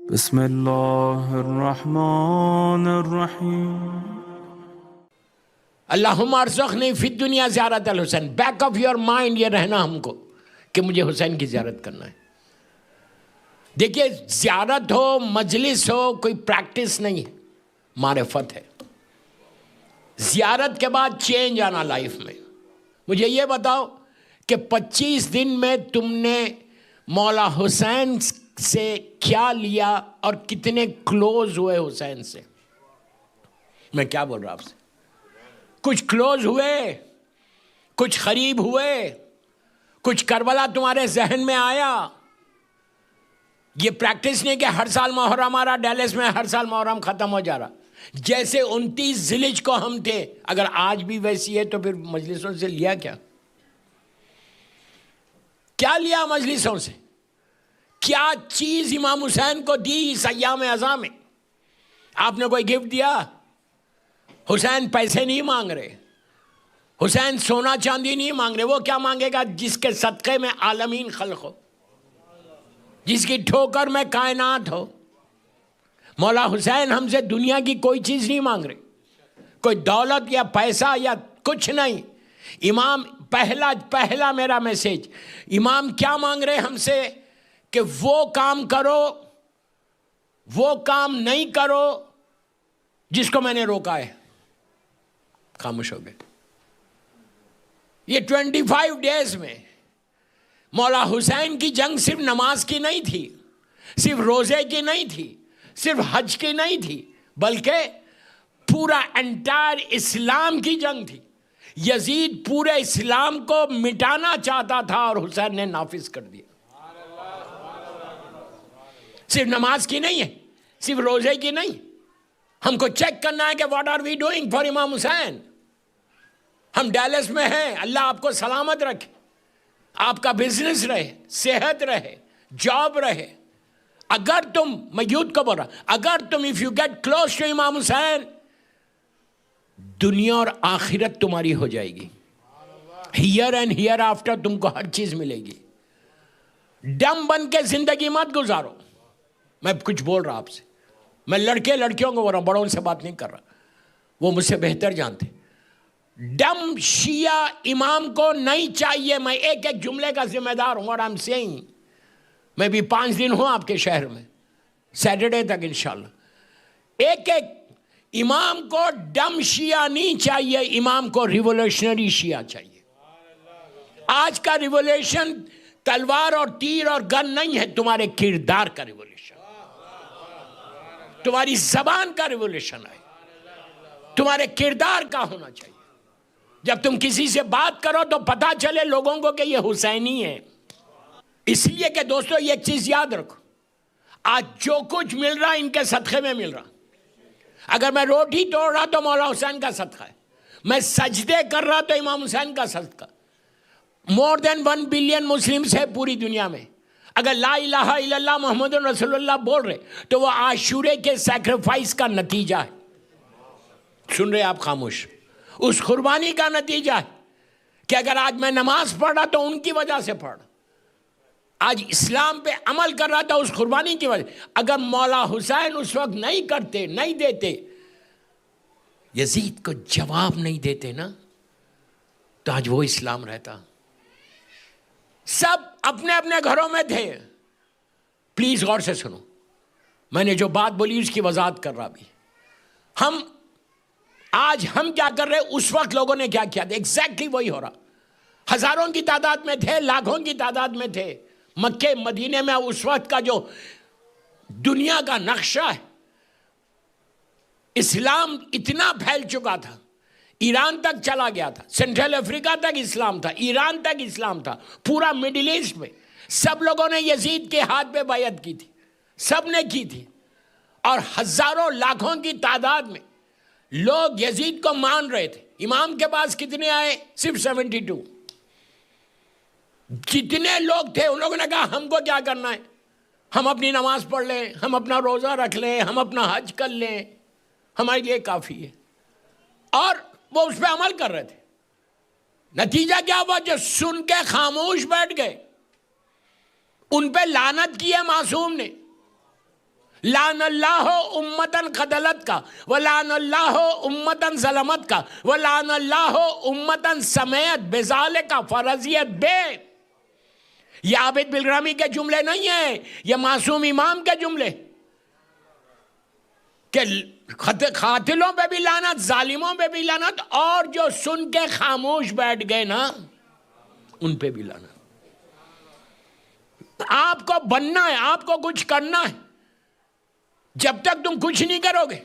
بسم اللہ الرحمن الرحیم اللہم ارزقنی فی الدنیا زیارت الحسین. بیک آف یور مائنڈ یہ رہنا ہم کو کہ مجھے حسین کی زیارت کرنا ہے. دیکھیے زیارت ہو، مجلس ہو، کوئی پریکٹس نہیں ہے، معرفت ہے. زیارت کے بعد چینج آنا لائف میں. مجھے یہ بتاؤ کہ 25 دن میں تم نے مولا حسین سے کیا لیا اور کتنے کلوز ہوئے حسین سے. میں کیا بول رہا ہوں آپ سے؟ کچھ کلوز ہوئے، کچھ قریب ہوئے، کچھ کربلا تمہارے ذہن میں آیا. یہ پریکٹس نہیں کہ ہر سال محرم آ رہا ڈیلس میں، ہر سال محرم ختم ہو جا رہا. جیسے 29 ذیلحجہ کو ہم تھے، اگر آج بھی ویسی ہے تو پھر مجلسوں سے لیا کیا لیا مجلسوں سے؟ کیا چیز امام حسین کو دی اس ایام اعظا میں؟ آپ نے کوئی گفٹ دیا؟ حسین پیسے نہیں مانگ رہے، حسین سونا چاندی نہیں مانگ رہے. وہ کیا مانگے گا؟ جس کے صدقے میں عالمین خلق ہو، جس کی ٹھوکر میں کائنات ہو. مولا حسین ہم سے دنیا کی کوئی چیز نہیں مانگ رہے، کوئی دولت یا پیسہ یا کچھ نہیں. امام پہلا میرا میسیج، امام کیا مانگ رہے ہم سے؟ کہ وہ کام کرو، وہ کام نہیں کرو جس کو میں نے روکا ہے. خاموش ہو گئے. یہ 25 ڈیز میں مولا حسین کی جنگ صرف نماز کی نہیں تھی، صرف روزے کی نہیں تھی، صرف حج کی نہیں تھی، بلکہ پورا انٹائر اسلام کی جنگ تھی. یزید پورے اسلام کو مٹانا چاہتا تھا اور حسین نے نافذ کر دیا. صرف نماز کی نہیں ہے، صرف روزے کی نہیں. ہم کو چیک کرنا ہے کہ what are we doing for Imam Hussain. ہم ڈیلس میں ہیں، اللہ آپ کو سلامت رکھے، آپ کا بزنس رہے، صحت رہے، جاب رہے. اگر تم، میں یوتھ کو بول رہا، اگر تم if you get close to Imam Hussain, دنیا اور آخرت تمہاری ہو جائے گی. ہیئر اینڈ ہیئر آفٹر تم کو ہر چیز ملے گی. ڈم بن کے زندگی مت گزارو. میں کچھ بول رہا آپ سے، میں لڑکیوں کو بول رہا ہوں، بڑوں سے بات نہیں کر رہا، وہ مجھ سے بہتر جانتے. ڈم شیعہ امام کو نہیں چاہیے. میں ایک جملے کا ذمہ دار ہوں. اور I'm saying، میں بھی 5 دن ہوں آپ کے شہر میں، سیٹرڈے تک انشاءاللہ. ایک امام کو ڈم شیعہ نہیں چاہیے، امام کو ریولیوشنری شیعہ چاہیے. آج کا ریولیوشن تلوار اور تیر اور گن نہیں ہے، تمہارے کردار کا ریولیوشن، تمہاری زبان کا ریولیوشن ہے، تمہارے کردار کا ہونا چاہیے. جب تم کسی سے بات کرو تو پتا چلے لوگوں کو کہ یہ حسینی ہے. اس لیے کہ دوستو یہ چیز یاد رکھو، آج جو کچھ مل رہا ان کے صدقے میں مل رہا. اگر میں روٹی توڑ رہا تو مولا حسین کا صدقہ ہے، میں سجدے کر رہا تو امام حسین کا صدقہ. مور دین 1 بلین مسلمز ہے پوری دنیا میں. اگر لا الہ الا اللہ محمد رسول اللہ بول رہے تو وہ عاشورے کے سیکریفائس کا نتیجہ ہے. سن رہے آپ؟ خاموش. اس قربانی کا نتیجہ ہے کہ اگر آج میں نماز پڑھ رہا تو ان کی وجہ سے پڑھ رہا، آج اسلام پہ عمل کر رہا تھا اس قربانی کی وجہ. اگر مولا حسین اس وقت نہیں کرتے، نہیں دیتے، یزید کو جواب نہیں دیتے نا، تو آج وہ اسلام رہتا. سب اپنے اپنے گھروں میں تھے. پلیز غور سے سنو، میں نے جو بات بولی اس کی وضاحت کر رہا بھی. آج ہم کیا کر رہے، اس وقت لوگوں نے کیا کیا تھا، ایگزیکٹلی وہی ہو رہا. ہزاروں کی تعداد میں تھے، لاکھوں کی تعداد میں تھے. مکے مدینے میں اس وقت کا جو دنیا کا نقشہ ہے، اسلام اتنا پھیل چکا تھا، ایران تک چلا گیا تھا، سینٹرل افریقہ تک اسلام تھا، ایران تک اسلام تھا، پورا مڈل ایسٹ میں. سب لوگوں نے یزید کے ہاتھ پہ بیعت کی تھی، سب نے کی تھی. اور ہزاروں لاکھوں کی تعداد میں لوگ یزید کو مان رہے تھے. امام کے پاس کتنے آئے؟ صرف 72. جتنے لوگ تھے ان لوگوں نے کہا ہم کو کیا کرنا ہے، ہم اپنی نماز پڑھ لیں، ہم اپنا روزہ رکھ لیں، ہم اپنا حج کر لیں، ہمارے لیے کافی ہے. اور وہ اس پہ عمل کر رہے تھے. نتیجہ کیا ہوا؟ جو سن کے خاموش بیٹھ گئے ان پہ لعنت کی ہے معصوم نے. لعن اللہ امتن قتلت کا، ولعن اللہ امتن ظلمت کا، ولعن اللہ امتن سمیت بذالک فرضیت بے. یہ عابد بالرامی کے جملے نہیں ہیں، یہ معصوم امام کے جملے کہ قاتلوں پہ بھی لعنت، ظالموں پہ بھی لعنت، اور جو سن کے خاموش بیٹھ گئے نا ان پہ بھی لعنت. آپ کو بننا ہے، آپ کو کچھ کرنا ہے. جب تک تم کچھ نہیں کرو گے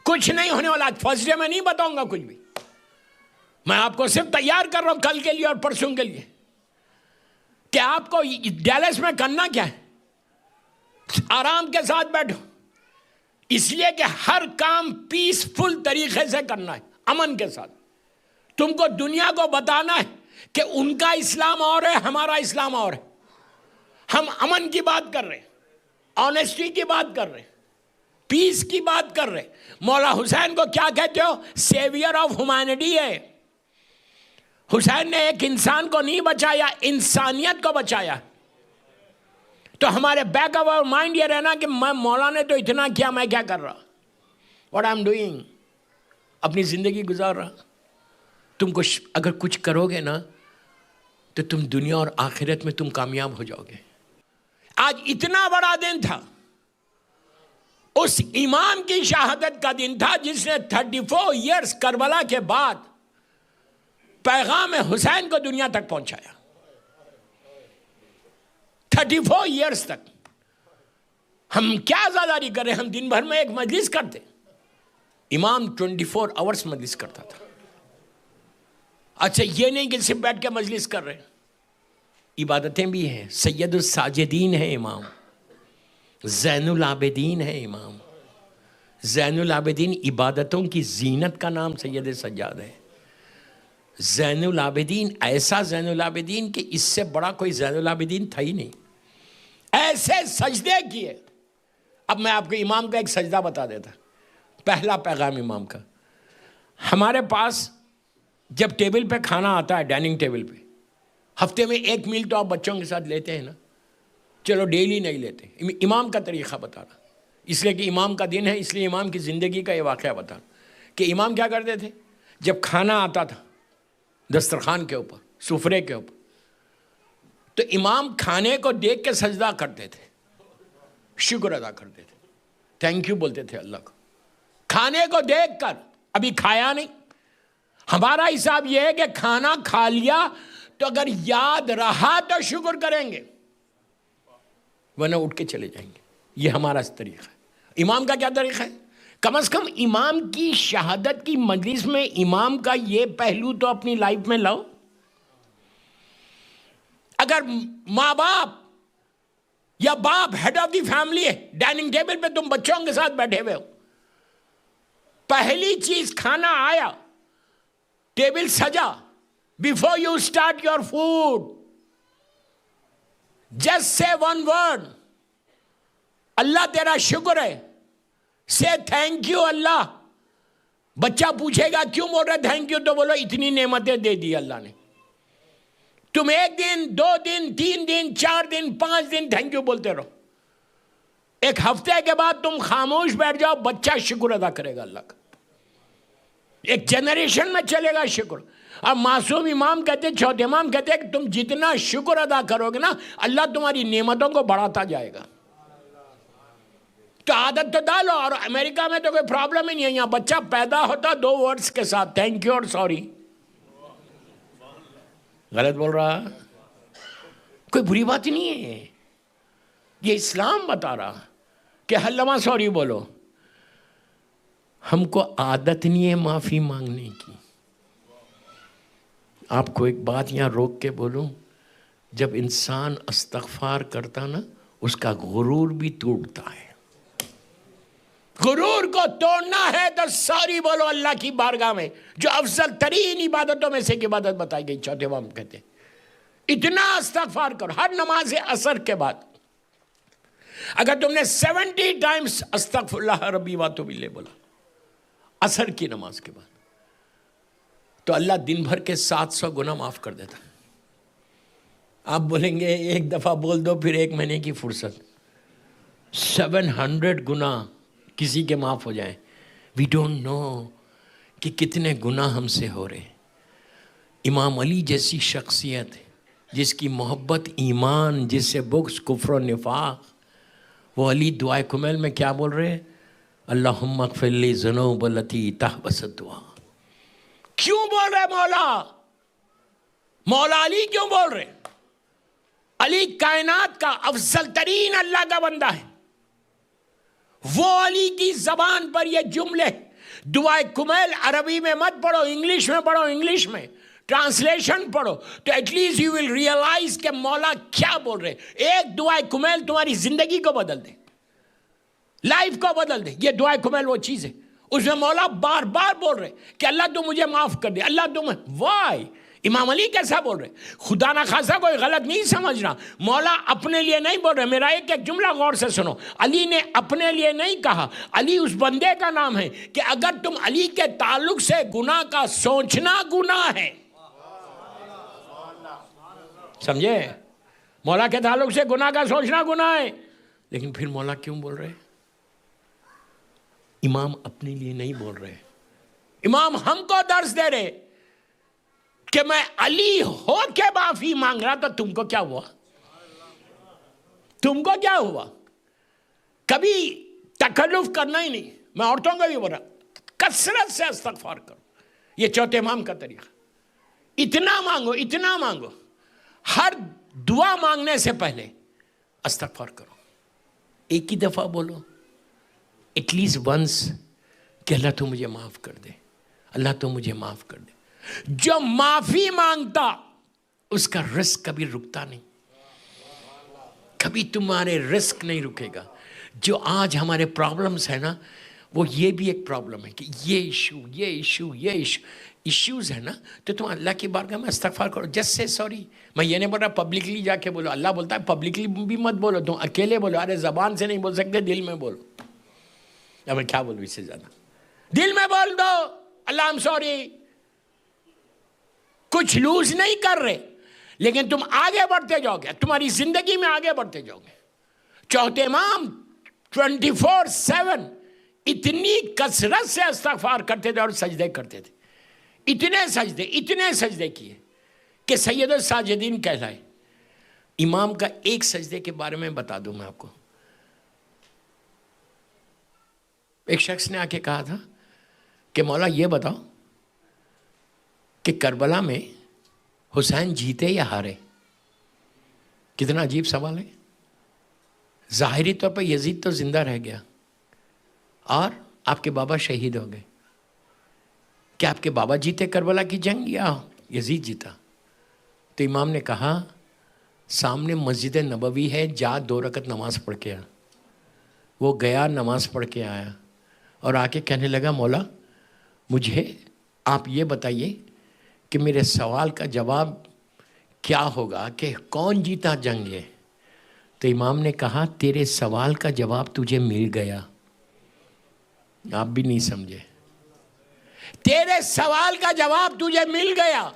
کچھ نہیں ہونے والا. آج فرسٹ ڈے میں نہیں بتاؤں گا کچھ بھی، میں آپ کو صرف تیار کر رہا ہوں کل کے لیے اور پرسوں کے لیے کہ آپ کو ڈیلس میں کرنا کیا ہے. آرام کے ساتھ بیٹھو، اس لیے کہ ہر کام پیسفل طریقے سے کرنا ہے، امن کے ساتھ. تم کو دنیا کو بتانا ہے کہ ان کا اسلام اور ہے، ہمارا اسلام اور ہے. ہم امن کی بات کر رہے ہیں، آنیسٹی کی بات کر رہے ہیں، پیس کی بات کر رہے ہیں. مولا حسین کو کیا کہتے ہو؟ سیویئر آف ہیومینٹی ہے. حسین نے ایک انسان کو نہیں بچایا، انسانیت کو بچایا. تو ہمارے بیک آف آور مائنڈ یہ رہنا کہ میں مولا نے تو اتنا کیا، میں کیا کر رہا، واٹ آئی ایم ڈوئنگ، اپنی زندگی گزار رہا. تم کو اگر کچھ کرو گے نا تو تم دنیا اور آخرت میں تم کامیاب ہو جاؤ گے. آج اتنا بڑا دن تھا، اس امام کی شہادت کا دن تھا جس نے 34 ایئرز کربلا کے بعد پیغام حسین کو دنیا تک پہنچایا. 34 ایئرز تک ہم کیا زیاداری کر رہے ہیں؟ ہم دن بھر میں ایک مجلس کرتے، امام 24 آورز مجلس کرتا تھا. اچھا یہ نہیں کہ صرف بیٹھ کے مجلس کر رہے ہیں، عبادتیں بھی ہیں. سید الساجدین ہے امام، زین العابدین ہے امام. زین العابدین عبادتوں کی زینت کا نام سید سجاد ہے. زین العابدین، ایسا زین العابدین کہ اس سے بڑا کوئی زین العابدین تھا ہی نہیں. ایسے سجدے کیے. اب میں آپ کو امام کا ایک سجدہ بتا دیتا. پہلا پیغام امام کا، ہمارے پاس جب ٹیبل پہ کھانا آتا ہے، ڈائننگ ٹیبل پہ، ہفتے میں ایک میل تو آپ بچوں کے ساتھ لیتے ہیں نا. چلو ڈیلی نہیں لیتے. امام کا طریقہ بتا رہا، اس لیے کہ امام کا دن ہے، اس لیے امام کی زندگی کا یہ واقعہ بتا رہا کہ امام کیا کرتے تھے. جب کھانا آتا تھا دسترخوان کے اوپر، سفرے کے اوپر، تو امام کھانے کو دیکھ کے سجدہ کرتے تھے، شکر ادا کرتے تھے، تھینک یو بولتے تھے اللہ کو. کھانے کو دیکھ کر، ابھی کھایا نہیں. ہمارا حساب یہ ہے کہ کھانا کھا لیا تو اگر یاد رہا تو شکر کریں گے، ورنہ اٹھ کے چلے جائیں گے. یہ ہمارا طریقہ ہے. امام کا کیا طریقہ ہے؟ کم از کم امام کی شہادت کی مجلس میں امام کا یہ پہلو تو اپنی لائف میں لاؤ. اگر ماں باپ یا باپ ہیڈ آف دی فیملی ہے، ڈائننگ ٹیبل پہ تم بچوں کے ساتھ بیٹھے ہوئے ہو، پہلی چیز کھانا آیا، ٹیبل سجا، before you start your food just say one word، اللہ تیرا شکر ہے. say thank you اللہ. بچہ پوچھے گا کیوں بول رہے تھینک یو، تو بولو اتنی نعمتیں دے دی اللہ نے. تم 1 دن 2 دن 3 دن 4 دن 5 دن تھینک یو بولتے رہو. ایک ہفتے کے بعد تم خاموش بیٹھ جاؤ، بچہ شکر ادا کرے گا اللہ کا. ایک جنریشن میں چلے گا شکر. اب معصوم امام کہتے، چوتھے امام کہتے کہ تم جتنا شکر ادا کرو گے نا، اللہ تمہاری نعمتوں کو بڑھاتا جائے گا. تو عادت تو ڈالو. اور امریکہ میں تو کوئی پرابلم ہی نہیں ہے. یہاں بچہ پیدا ہوتا 2 ورڈز کے ساتھ، تھینک یو اور سوری. غلط بول رہا؟ کوئی بری بات ہی نہیں ہے. یہ اسلام بتا رہا کہ ہر لمحہ سوری بولو. ہم کو عادت نہیں ہے معافی مانگنے کی. آپ کو ایک بات یہاں روک کے بولوں، جب انسان استغفار کرتا نا، اس کا غرور بھی ٹوٹتا ہے. غرور کو توڑنا ہے تو سوری بولو اللہ کی بارگاہ میں، جو افضل ترین عبادتوں میں سے ایک عبادت بتائی گئی. چوتھے امام کہتے ہیں اتنا استغفار کرو ہر نماز عصر کے بعد. اگر تم نے 70 ٹائمز استغفر اللہ ربی واتوب الیہ بولا عصر کی نماز کے بعد، تو اللہ دن بھر کے 700 گناہ معاف کر دیتا. آپ بولیں گے ایک دفعہ بول دو پھر 1 مہینے کی فرصت. 700 گناہ کسی کے معاف ہو جائیں. وی ڈونٹ نو کہ کتنے گناہ ہم سے ہو رہے. امام علی جیسی شخصیت جس کی محبت ایمان، جس سے بغض کفر و نفاق، وہ علی دعائے کمیل میں کیا بول رہے ہیں؟ اللہم اغفر لی ذنوب التی تحبس الدعا. کیوں بول رہے مولا علی کیوں بول رہے؟ علی کائنات کا افضل ترین اللہ کا بندہ ہے. وہ علی کی زبان پر یہ جملے، دعائے کمیل عربی میں مت پڑھو، انگلش میں پڑھو، انگلش میں ٹرانسلیشن پڑھو تو at least you will realise کہ مولا کیا بول رہے. ایک دعائے کمیل تمہاری زندگی کو بدل دے، لائف کو بدل دے. یہ دعائے کمیل وہ چیز ہے، اس میں مولا بار بار بول رہے کہ اللہ تو مجھے معاف کر دے، اللہ تو وائی. امام علی کیسا بول رہے؟ خدا نہ خاصا کوئی غلط نہیں سمجھنا، مولا اپنے لیے نہیں بول رہے. میرا ایک جملہ غور سے سنو، علی نے اپنے لیے نہیں کہا. علی اس بندے کا نام ہے کہ اگر تم علی کے تعلق سے گناہ کا سوچنا گناہ ہے. سمجھے؟ مولا کے تعلق سے گناہ کا سوچنا گناہ ہے. لیکن پھر مولا کیوں بول رہے؟ امام اپنے لیے نہیں بول رہے، امام ہم کو درس دے رہے کہ میں علی ہو کے معافی مانگ رہا. تو تم کو کیا ہوا؟ تم کو کیا ہوا؟ کبھی تکلف کرنا ہی نہیں. میں عورتوں کو بھی بول رہا، کثرت سے استغفار کرو. یہ چوتھے امام کا طریقہ. اتنا مانگو، اتنا مانگو. ہر دعا مانگنے سے پہلے استغفار کرو. ایک ہی دفعہ بولو ایٹ لیسٹ ونس کہ اللہ تو مجھے معاف کر دے، اللہ تو مجھے معاف کر دے. جو معافی مانگتا اس کا رزق کبھی رکتا نہیں، کبھی تمہارے رزق نہیں رکے گا. جو آج ہمارے پرابلمس ہیں نا، وہ یہ بھی ایک پرابلم ہے کہ یہ ایشوز ہے نا، تو تم اللہ کی بارگاہ میں استغفار کرو. Just say sorry. میں یہ نہیں بول رہا پبلکلی جا کے بولو، اللہ بولتا ہے پبلکلی بھی مت بولو، تم اکیلے بولو. ارے زبان سے نہیں بول سکتے، دل میں بولو. اب میں کیا بولوں اس سے زیادہ؟ دل میں بول دو اللہ ایم سوری. کچھ لوز نہیں کر رہے، لیکن تم آگے بڑھتے جاؤ گے، تمہاری زندگی میں آگے بڑھتے جاؤ گے. چوتھے امام 24/7 اتنی کثرت سے استغفار کرتے تھے اور سجدے کرتے تھے. اتنے سجدے کیے کہ سید الساجدین کہلائے. امام کا ایک سجدے کے بارے میں بتا دوں میں آپ کو. ایک شخص نے آ کے کہا تھا کہ مولا یہ بتاؤ کہ کربلا میں حسین جیتے یا ہارے؟ کتنا عجیب سوال ہے. ظاہری طور پر یزید تو زندہ رہ گیا اور آپ کے بابا شہید ہو گئے. کیا آپ کے بابا جیتے کربلا کی جنگ یا یزید جیتا؟ تو امام نے کہا سامنے مسجد نبوی ہے، جا 2 رکعت نماز پڑھ کے آ. وہ گیا، نماز پڑھ کے آیا اور آ کے کہنے لگا مولا مجھے آپ یہ بتائیے کہ میرے سوال کا جواب کیا ہوگا کہ کون جیتا جنگ ہے؟ تو امام نے کہا تیرے سوال کا جواب تجھے مل گیا. آپ بھی نہیں سمجھے. تیرے سوال کا جواب تجھے مل گیا.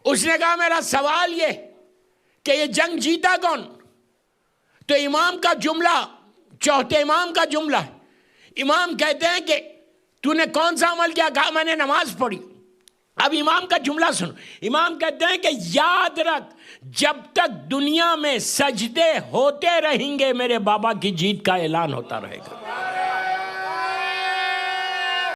اس نے کہا میرا سوال یہ کہ یہ جنگ جیتا کون؟ تو امام کا جملہ، چوتھے امام کا جملہ ہے. امام کہتے ہیں کہ تو نے کون سا عمل کیا؟ کہا میں نے نماز پڑھی. اب امام کا جملہ سنو. امام کہتے ہیں کہ یاد رکھ جب تک دنیا میں سجدے ہوتے رہیں گے میرے بابا کی جیت کا اعلان ہوتا رہے گا.